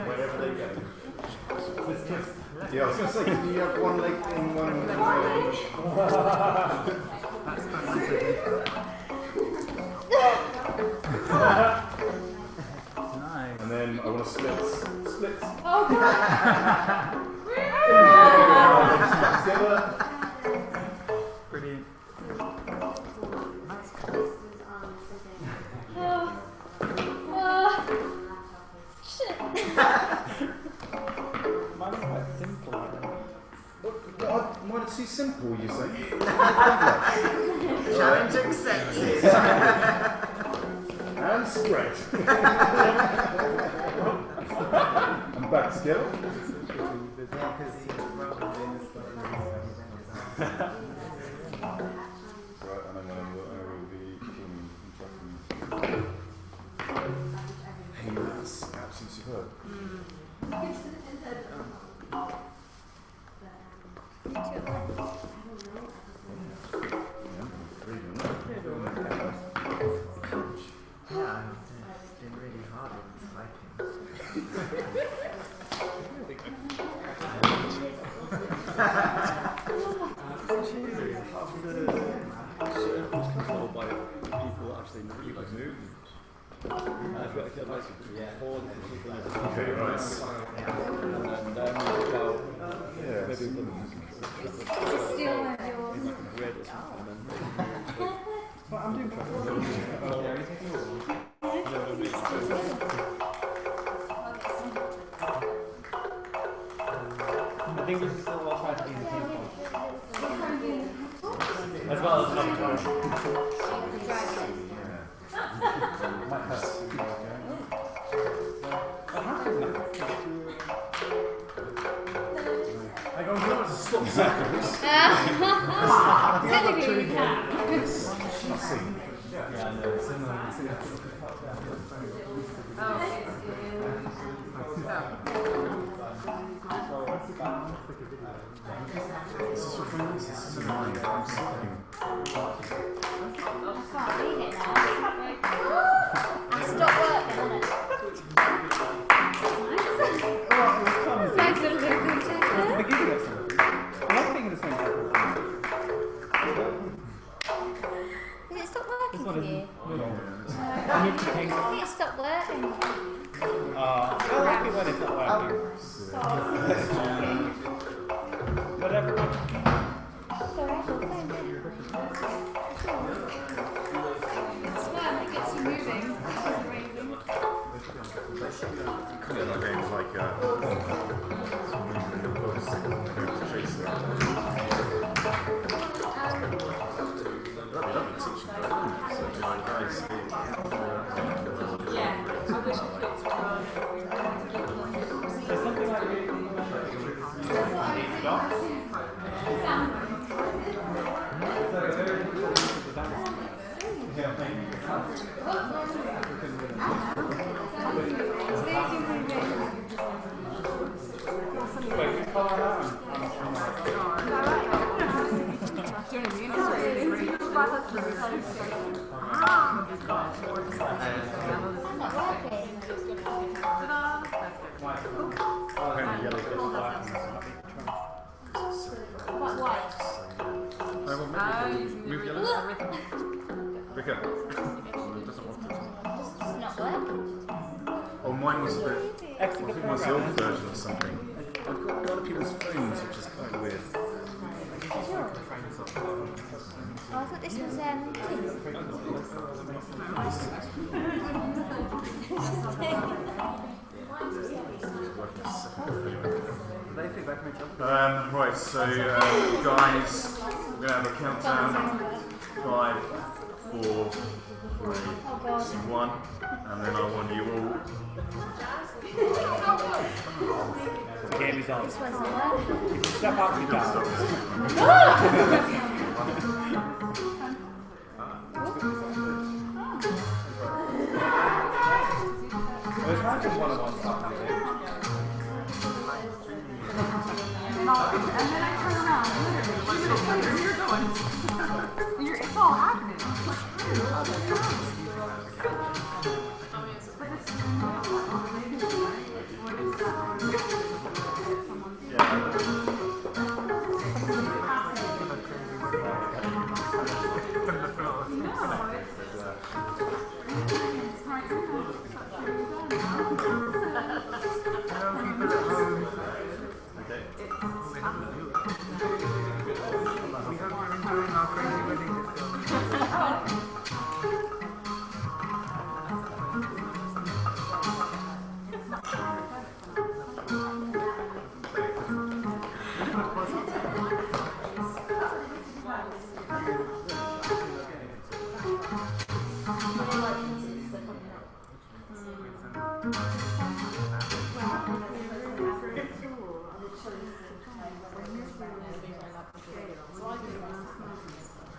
Wherever they go. Yeah, I was going to say, can you have one leg in one leg? Nice. And then I want to splits. Oh god! Together. Brilliant. Shit. Mine's quite simple. Why it's too simple, you say? Challenge accepted. And spread. And back together. Right, and then I will be Hey, that's absolutely superb. Yeah, it's been really hard in typing. Controlled by people that actually know you guys move. I've got like 4 different people in it. Okay, right. And then about Yeah. maybe Steal one of yours. like a grid or something. And then Well, I'm doing quite well. Are you taking all? I think we should still all try to be in the team. As well as another time. Might hurt. I go, no, it's a stop seconds. Technically we can. Yeah, I know. Similar. This is your friends, this is mine. I'm stopping. I can't read it now. I stopped working on it. Nice little It's the checker. beginning of something. I love being in the same type of Did it stop working for you? I need to change. I think it stopped working. I like it when it's not working. Whatever. Sorry, Smile, it gets you moving. Yeah, that game is like chase that. That'd be lovely teaching. So, guys, Yeah, I wish I could. There's something like What white? move yellow. Ricker. It doesn't want to. It's not working. Oh, mine was a bit. I exit the think mine's the old program. version or something. I've got a lot of people's phones, which is quite weird. Sure. Oh, I thought this was Right, so guys, we're going to have a countdown. 5, 4, 3, 2, 1, and then I want you all. The game is on. This one's not working. Step up, you down. What?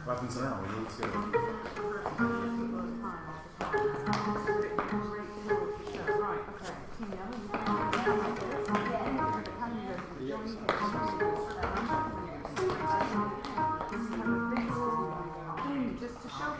What happens now? We're all together. Just to show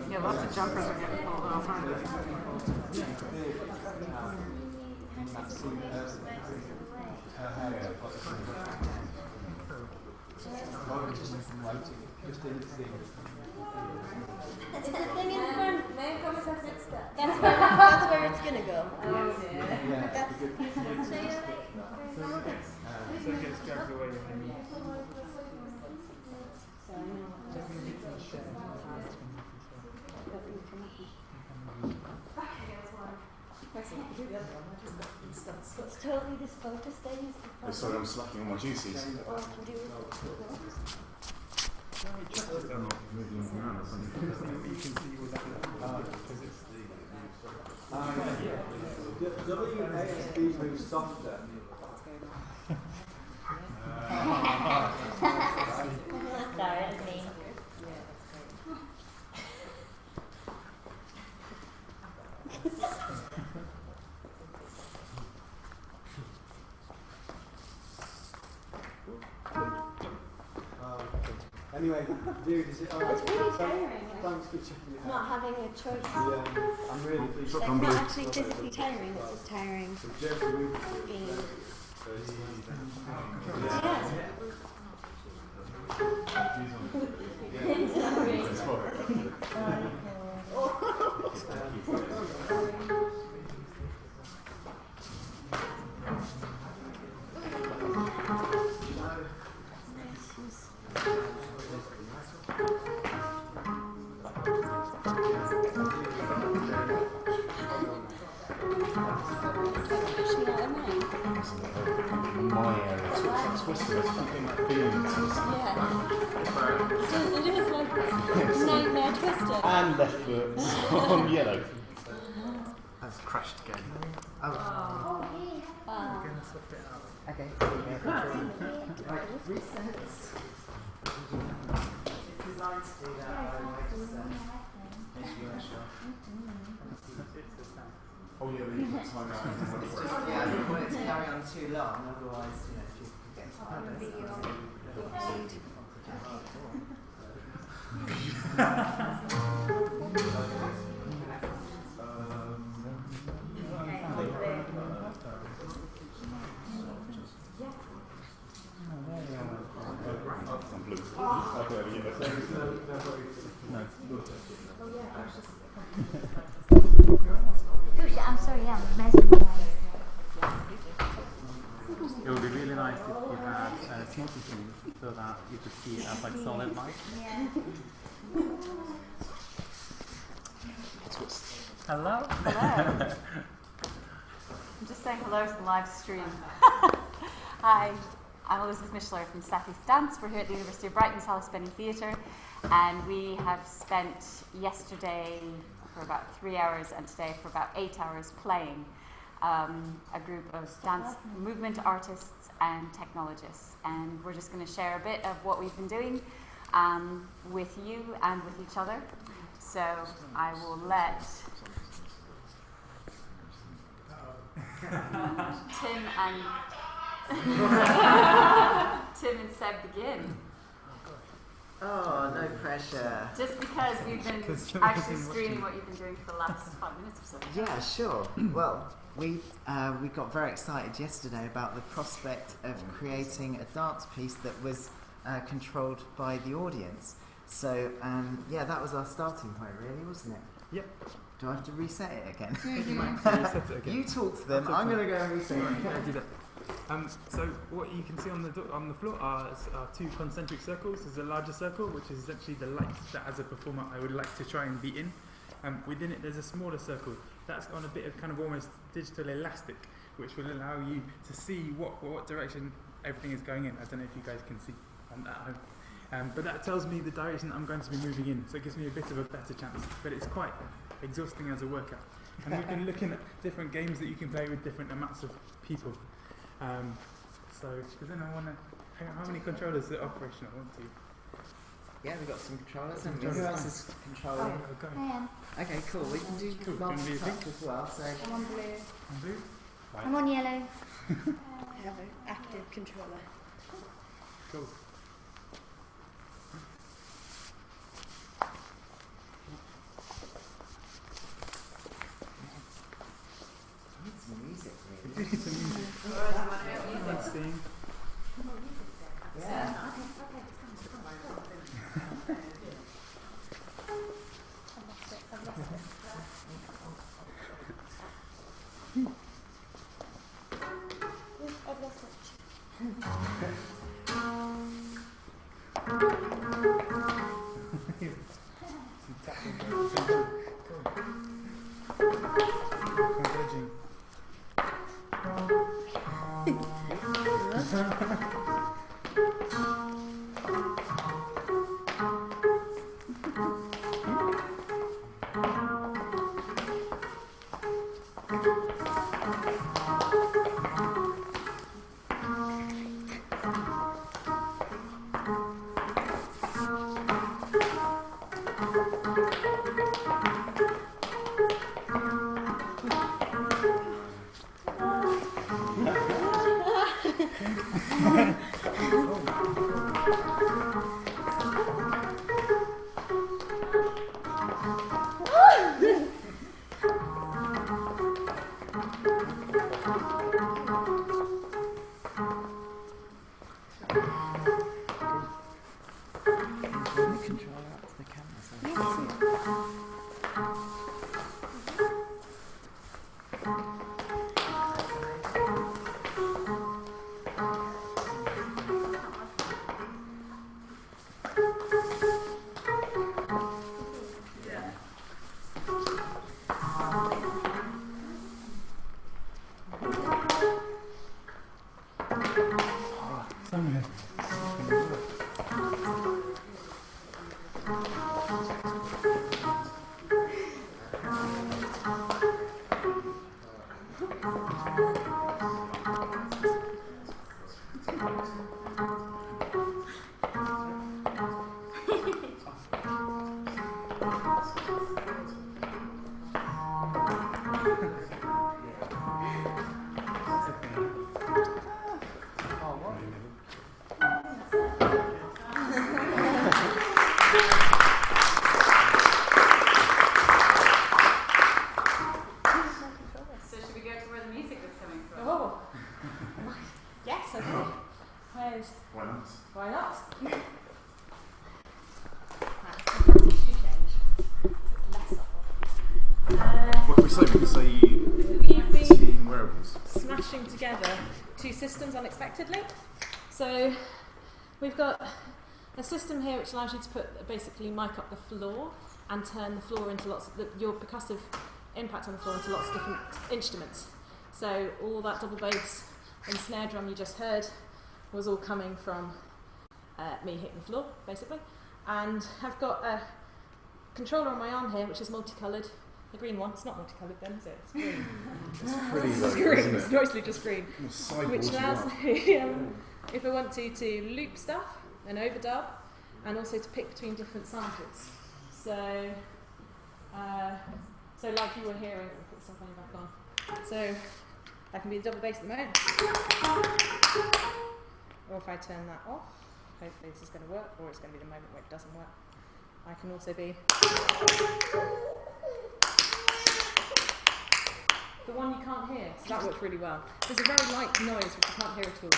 Yeah, lots of jumpers are getting pulled off, aren't they? Is the thing in front? That's where it's gonna go. Oh, yeah. That's, So it gets dragged away and then it's totally this focus thing. Sorry, I'm slacking on my juices. All I can do is They're not moving around or something. you can see all that because it's WASD moves softer. sorry, that's me. Anyway, dude, is it alright? It's really tiring. Thanks for checking it Not out. having a choice. Yeah, I'm really pleased. Like not actually physically tiring, it's just tiring So Jeff moved being. My area, it's like twisted, it's something like feelings. It is like nightmare twister. And left foot on yellow. That's crashed again. Oh, Wow. we're going to sort it out. Okay. Right. Resets. It's designed to do that. Oh yeah, they put time out. It's just, yeah, I didn't want it to carry on too long, otherwise, you know, people could get tired. I'm blue. Okay, yeah. I'm sorry, yeah, I'm mesmerised. It would be really nice if you had smoke machines so that you could see it as like solid light. Yeah. Hello? Hello. I'm just saying hello to the live stream. Hi, I'm Elizabeth Mishler from South East Dance. We're here at the University of Brighton's Hollis Benny Theatre, and we have spent yesterday for about 3 hours and today for about 8 hours playing a group of dance movement artists and technologists. And we're just going to share a bit of what we've been doing with you and with each other. So I will let Tim and Seb begin. Oh, no pressure. Just because we've been actually streaming what you've been doing for the last 5 minutes or so. Yeah, sure. Well, we got very excited yesterday about the prospect of creating a dance piece that was controlled by the audience. So, yeah, that was our starting point, really, wasn't it? Yep. Do I have to reset it again? You might have to reset it again. You talk to them. I'm going to go and reset it. Yeah, do that. So what you can see on the floor are two concentric circles. There's a larger circle, which is essentially the light that, as a performer, I would like to try and be in. Within it, there's a smaller circle that's on a bit of kind of almost digital elastic, which will allow you to see what direction everything is going in. I don't know if you guys can see at home. But that tells me the direction I'm going to be moving in, so it gives me a bit of a better chance. But it's quite exhausting as a workout. And we've been looking at different games that you can play with different amounts of people. So does anyone want to hang on? How many controllers are operational? 1, 2. Yeah, we've got some controllers. Some Who else controllers. is controlling? Go. I am. Okay, cool. We can do Cool. Can we do multi-touch as well. So I'm on blue. And blue? I'm on yellow. I have an active controller. Cool. we need some music, We really. do need some music. Let's sing. Yeah. I've lost it. I've lost it. Converging. Controller up to the camera. So I can see it. Somewhere. So should we go to where the music is coming from? Oh. Yes, okay. Where say? We can say We've been team wearables. smashing together two systems unexpectedly. So we've got a system here which allows you to put basically mic up the floor and turn the floor into your percussive impact on the floor into lots of different instruments. So all that double bass and snare drum you just heard was all coming from me hitting the floor, basically. And I've got a controller on my arm here, which is multicoloured. The green one. It's not multicoloured then, is it? It's green. It's pretty It's low, green. isn't It's it? mostly just green. Which allows me, if I want to loop stuff and overdub, and also to pick between different samples. So, like you were hearing, I'll put something back on. So that can be the double bass at the moment. Or if I turn that off, hopefully this is going to work, or it's going to be the moment where it doesn't work. I can also be the one you can't hear, so that works really well. There's a very light noise which you can't hear at all,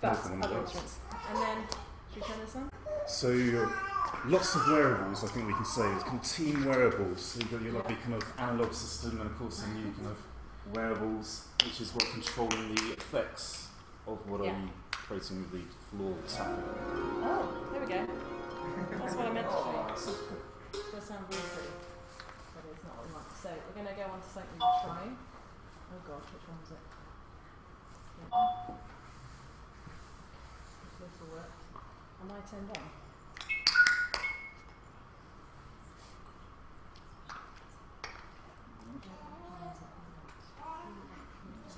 but other instruments. And then, should we turn this on? So lots of wearables, I think we can say. It's kind of team wearables. So you've got your lovely kind of analog system, and of course the new kind of wearables, which is what controlling the effects of what are you creating with the floor that's happening. Oh, there we go. That's what I meant to do. It's going to sound really pretty, but it's not too much. So we're going to go on to something we're trying. Oh gosh, which one was it? That one. If this will work. Am I turned on?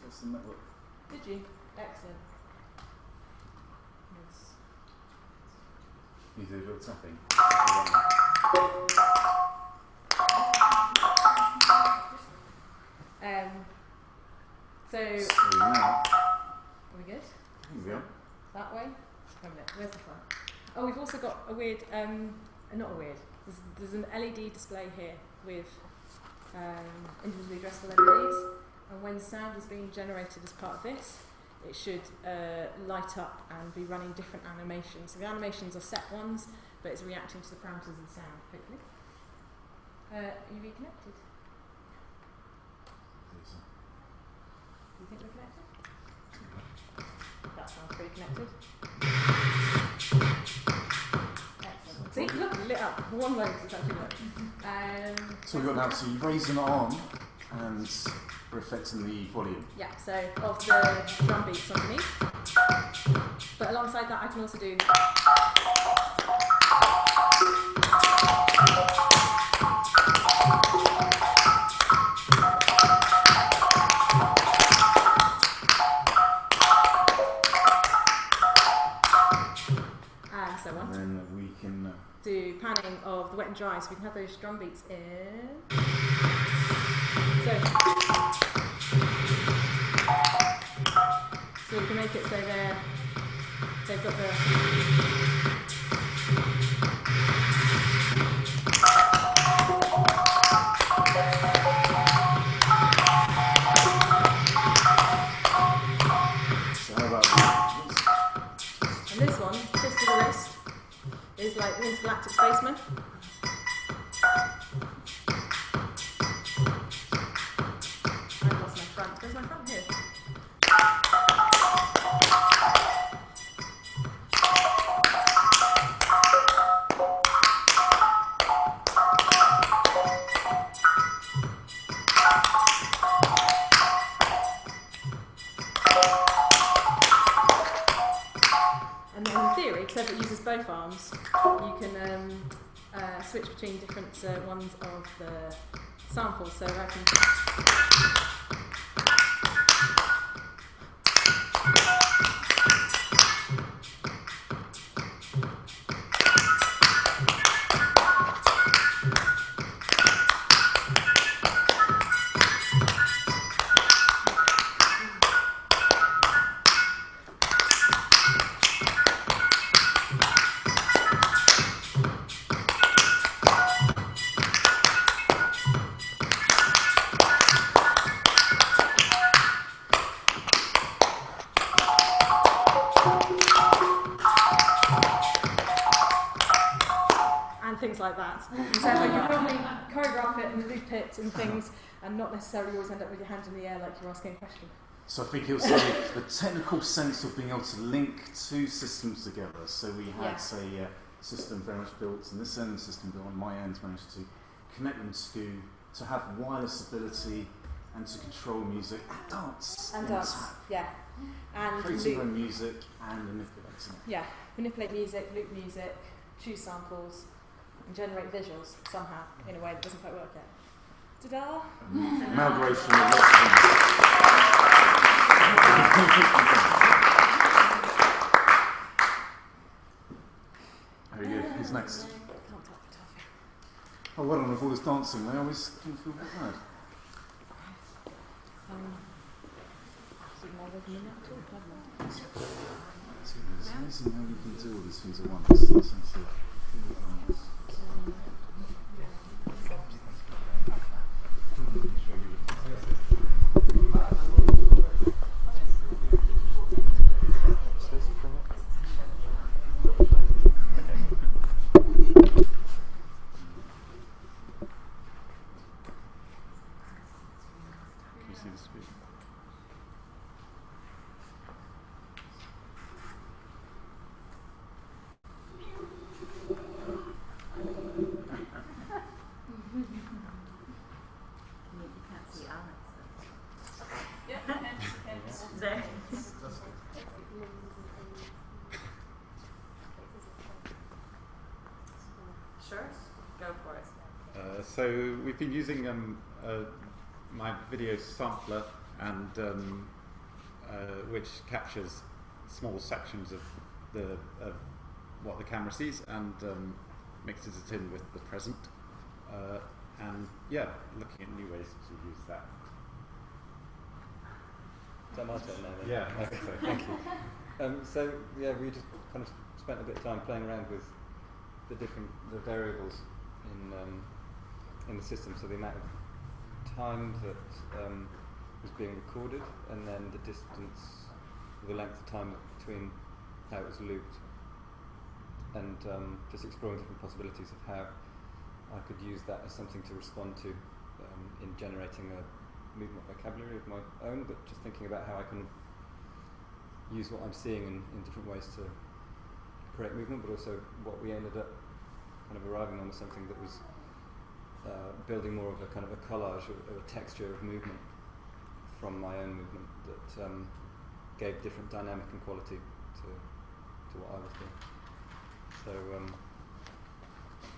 What's the network? Did you? Excellent. Yes. You do a little tapping. So now, are we good? here we go. That way? Wait a minute, where's the front? Oh, we've also got a weird, not a weird, there's an LED display here with individually addressable LEDs, and when sound is being generated as part of this, it should light up and be running different animations. So the animations are set ones, but it's reacting to the parameters of the sound, hopefully. Are you reconnected? Do you think we're connected? That sounds pretty connected. Excellent. See, look, lit up. One moment it's actually lit. So we've got now, so you raise an arm and we're affecting the volume. Yeah, so of the drum beats underneath. But alongside that I can also do and so on. And then we can Do panning of the wet and dry, so we can have those drum beats in. So we can make it so they've got the. So how about this? And this one, just to the wrist, is like the Intergalactic Spaceman. I've lost my front. Where's my front here? And then in theory, except it uses both arms, you can switch between different ones of the samples. So I can. like that. So like, you probably choreograph it and loop it and things, and not necessarily always end up with your hand in the air like you're asking a question. So I think it was like the technical sense of being able to link two systems together. So we had, say, a system very much built on this end, and a system built on my end, managed to connect them to have wireless ability and to control music and dance. And dance, yeah. And creating your own music and manipulating it. Yeah, manipulate music, loop music, choose samples, and generate visuals somehow in a way that doesn't quite work yet. Ta-da! Amalgamation of lots of things. Very good. Who's next? Can't talk for toffee. Oh, well done with all this dancing. They always can feel a bit bad. It's amazing how you can do all these things at once. That's actually Can you see the screen? You can't see Alex. Sure, go for it. So we've been using my video sampler, and which captures small sections of what the camera sees and mixes it in with the present. And yeah, looking at new ways to use that. Is that my turn now then? Yeah, I think so. Thank you. So yeah, we just kind of spent a bit of time playing around with the variables in the system. So the amount of time that was being recorded, and then the distance, the length of time between how it was looped, and just exploring different possibilities of how I could use that as something to respond to in generating a movement vocabulary of my own, but just thinking about how I can use what I'm seeing in different ways to create movement, but also what we ended up kind of arriving on was something that was building more of a kind of a collage, a texture of movement from my own movement that gave different dynamic and quality to what I was doing. So I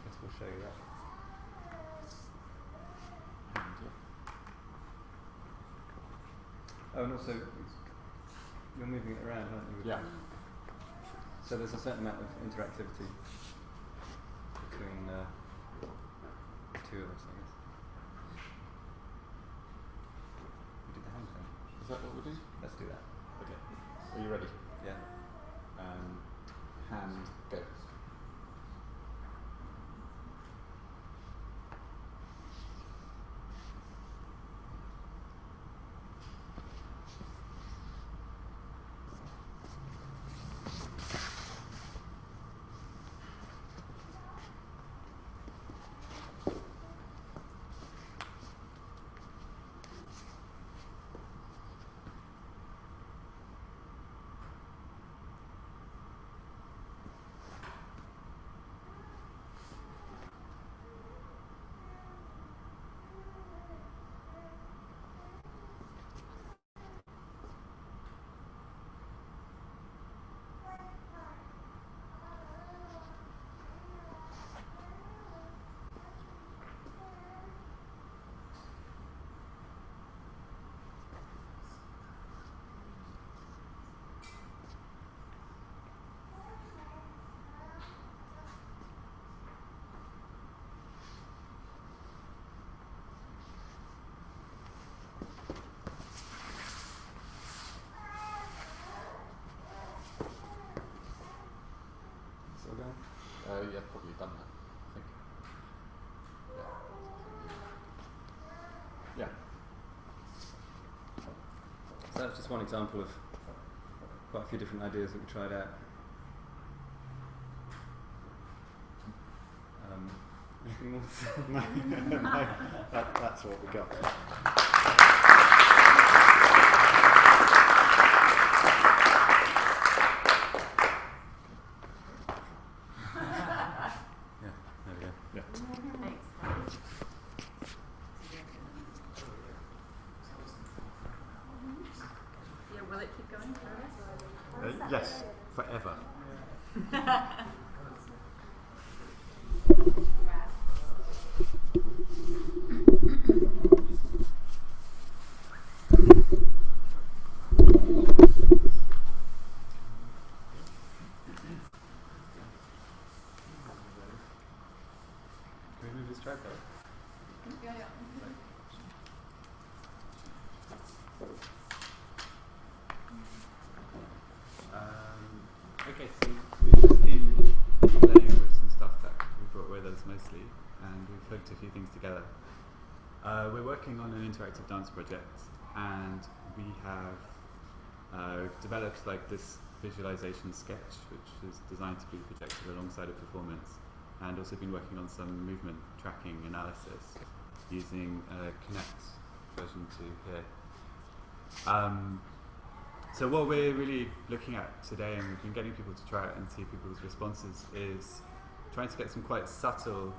guess we'll show you that. Oh, and also you're moving it around, aren't you? Yeah. So there's a certain amount of interactivity between the two of us, I guess. We did the hand thing. Is that what we do? Let's do that. Okay. Are you ready? Yeah. Hand, go. Yeah, probably done that, I think. Yeah. So that's just one example of quite a few different ideas that we tried out. anything more? No, that's what we got. Yeah, there we go. Thanks. Yeah, will it keep going forever? Yes, forever. Can we move this tripod? Okay, so we've just been playing with some stuff that we brought with us mostly, and we've hooked a few things together. We're working on an interactive dance project, and we have developed like this visualization sketch, which is designed to be projected alongside a performance, and also been working on some movement tracking analysis using Connect version 2 here. So what we're really looking at today, and we've been getting people to try it and see people's responses, is trying to get some quite subtle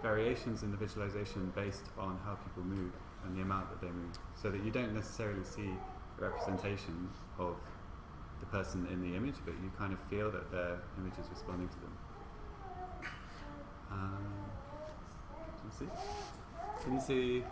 variations in the visualization based on how people move and the amount that they move, so that you don't necessarily see a representation of the person in the image, but you kind of feel that their image is responding to them. Can you see? Can you see?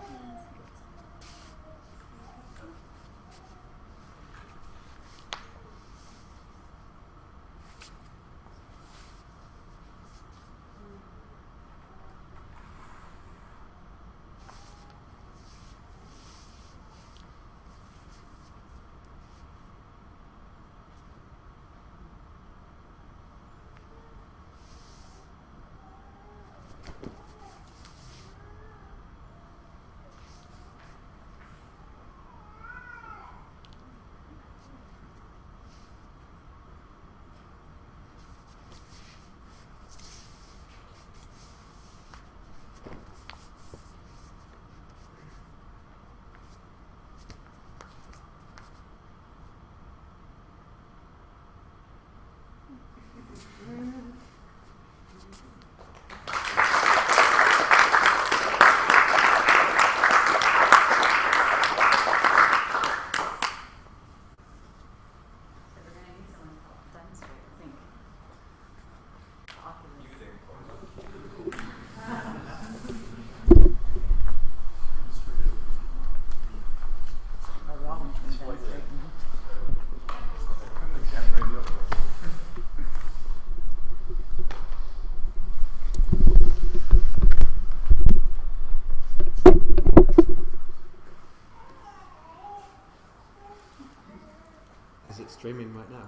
Is it streaming right now?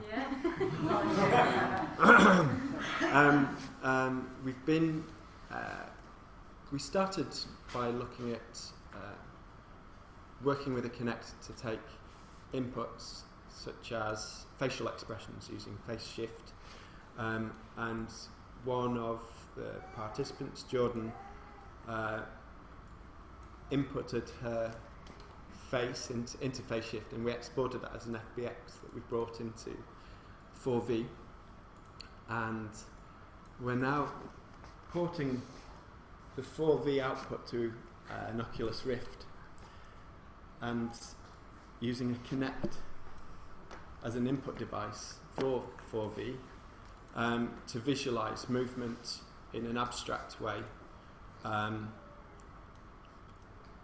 Yeah. We've been. We started by looking at working with a Connect to take inputs such as facial expressions using face shift, and one of the participants, Jordan, inputted her face into face shift, and we exported that as an FBX that we brought into 4V, and we're now porting the 4V output to an Oculus Rift and using a Kinect as an input device for 4V to visualize movement in an abstract way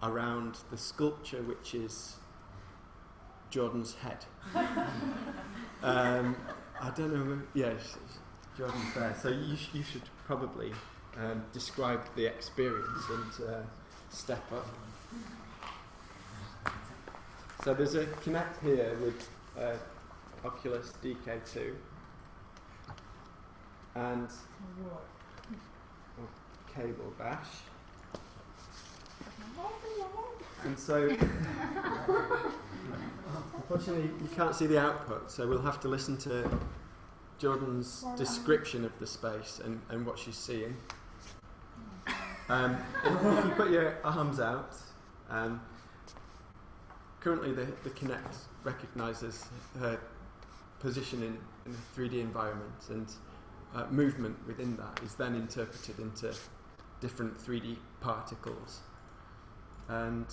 around the sculpture, which is Jordan's head. I don't know. Yes, Jordan's there. So you should probably describe the experience and step up. So there's a Kinect here with Oculus DK2 and cable bash. And so, unfortunately, you can't see the output, so we'll have to listen to Jordan's description of the space and what she's seeing. If you put your arms out, currently the Kinect recognises her position in a 3D environment, and movement within that is then interpreted into different 3D particles. And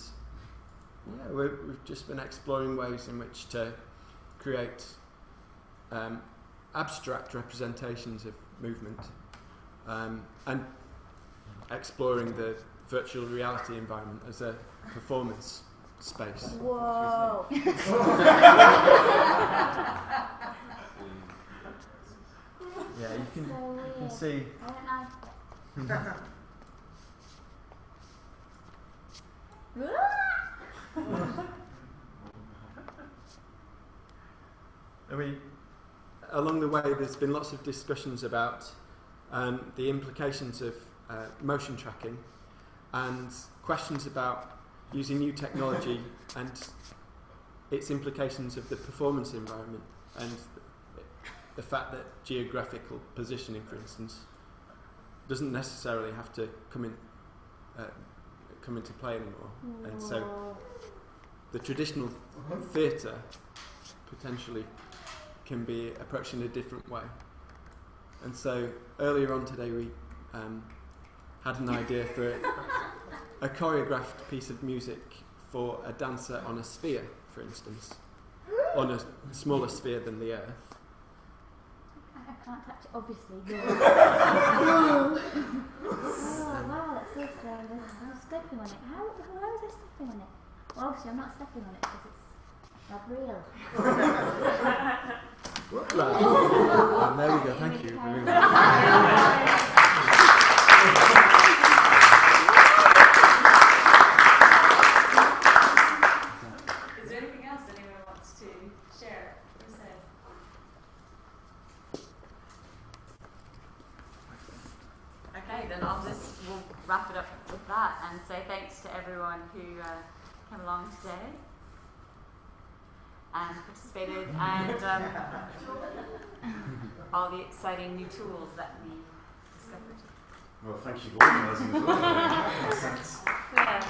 yeah, we've just been exploring ways in which to create abstract representations of movement, and exploring the virtual reality environment as a performance space. Whoa. Yeah, you can So weird. see. I don't know. Along the way, there's been lots of discussions about the implications of motion tracking and questions about using new technology and its implications of the performance environment and the fact that geographical positioning, for instance, doesn't necessarily have to come into play anymore. And so the traditional theatre potentially can be approached in a different way. And so earlier on today we had an idea for a choreographed piece of music for a dancer on a sphere, for instance, on a smaller sphere than the Earth. I can't touch it, obviously. Oh wow, that's so scary. I'm stepping on it. How is I stepping on it? Well, obviously I'm not stepping on it because it's not real. And there we go, thank you very much. Is there anything else anyone wants to share or say? Okay, then we'll wrap it up with that and say thanks to everyone who came along today and participated, and all the exciting new tools that we discovered. Well, thank you for organising as well. Yeah.